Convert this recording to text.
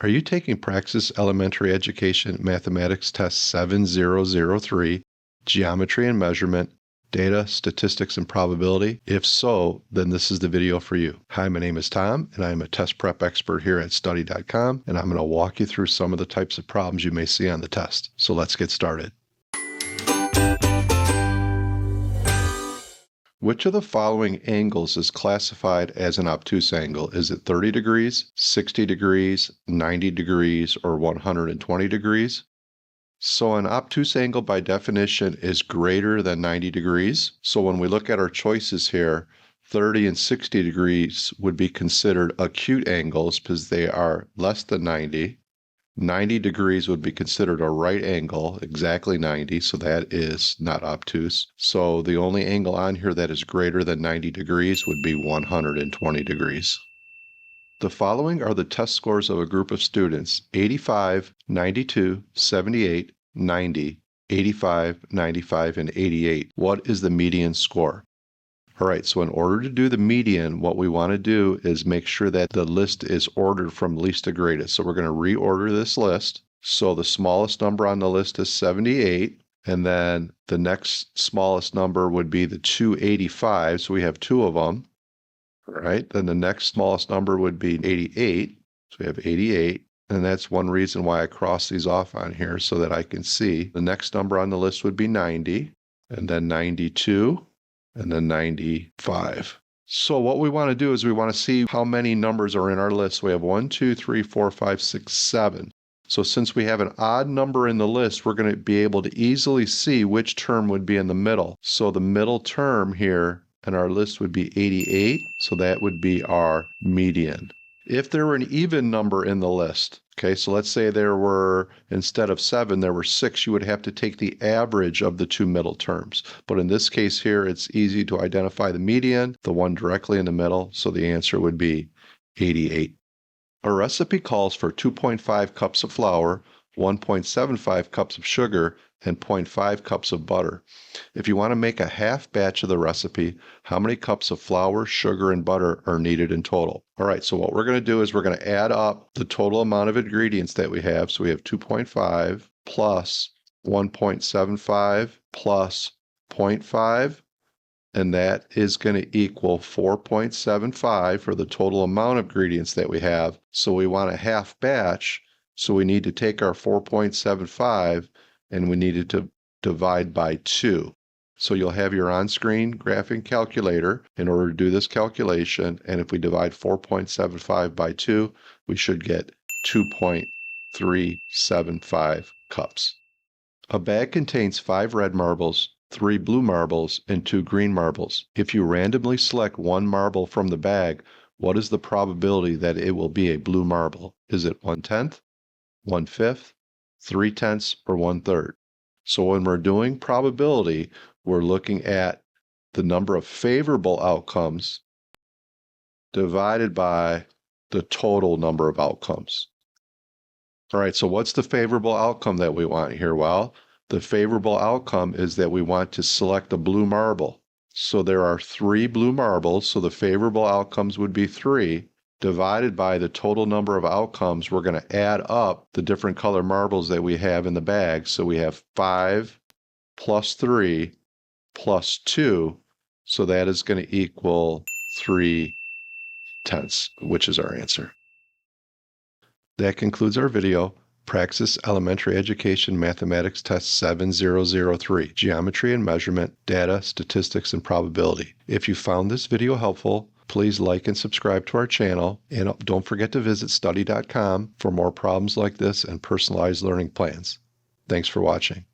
Are you taking Praxis Elementary Education Mathematics Test 7003, Geometry and Measurement, Data, Statistics, and Probability? If so, then this is the video for you. Hi, my name is Tom, and I am a test prep expert here at Study.com, and I'm going to walk you through some of the types of problems you may see on the test. So let's get started. Which of the following angles is classified as an obtuse angle? Is it 30 degrees, 60 degrees, 90 degrees, or 120 degrees? So an obtuse angle by definition is greater than 90 degrees. So when we look at our choices here, 30 and 60 degrees would be considered acute angles because they are less than 90. 90 degrees would be considered a right angle, exactly 90, so that is not obtuse. So the only angle on here that is greater than 90 degrees would be 120 degrees. The following are the test scores of a group of students: 85, 92, 78, 90, 85, 95, and 88. What is the median score? All right, so in order to do the median, what we want to do is make sure that the list is ordered from least to greatest. So we're going to reorder this list. So the smallest number on the list is 78, and then the next smallest number would be the 285, so we have two of them. All right, then the next smallest number would be 88, so we have 88, and that's one reason why I cross these off on here so that I can see. The next number on the list would be 90, and then 92, and then 95. So what we want to do is we want to see how many numbers are in our list. We have 1, 2, 3, 4, 5, 6, 7. So since we have an odd number in the list, we're going to be able to easily see which term would be in the middle. So the middle term here in our list would be 88, so that would be our median. If there were an even number in the list, okay, so let's say there were, instead of 7, there were 6, you would have to take the average of the two middle terms. But in this case here, it's easy to identify the median, the one directly in the middle, so the answer would be 88. A recipe calls for 2.5 cups of flour, 1.75 cups of sugar, and 0.5 cups of butter. If you want to make a half batch of the recipe, how many cups of flour, sugar, and butter are needed in total? All right, so what we're going to do is we're going to add up the total amount of ingredients that we have. So we have 2.5 plus 1.75 plus 0.5, and that is going to equal 4.75 for the total amount of ingredients that we have. So we want a half batch, so we need to take our 4.75 and we needed to divide by 2. So you'll have your on-screen graphing calculator in order to do this calculation, and if we divide 4.75 by 2, we should get 2.375 cups. A bag contains 5 red marbles, 3 blue marbles, and 2 green marbles. If you randomly select one marble from the bag, what is the probability that it will be a blue marble? Is it 1/10, 1/5, 3/10, or 1/3? So when we're doing probability, we're looking at the number of favorable outcomes divided by the total number of outcomes. All right, so what's the favorable outcome that we want here? Well, the favorable outcome is that we want to select a blue marble. So there are 3 blue marbles, so the favorable outcomes would be 3. Divided by the total number of outcomes, we're going to add up the different color marbles that we have in the bag. So we have 5 plus 3 plus 2, so that is going to equal 3/10, which is our answer. That concludes our video. Praxis Elementary Education Mathematics Test 7003, Geometry and Measurement, Data, Statistics, and Probability. If you found this video helpful, please like and subscribe to our channel, and don't forget to visit Study.com for more problems like this and personalized learning plans. Thanks for watching.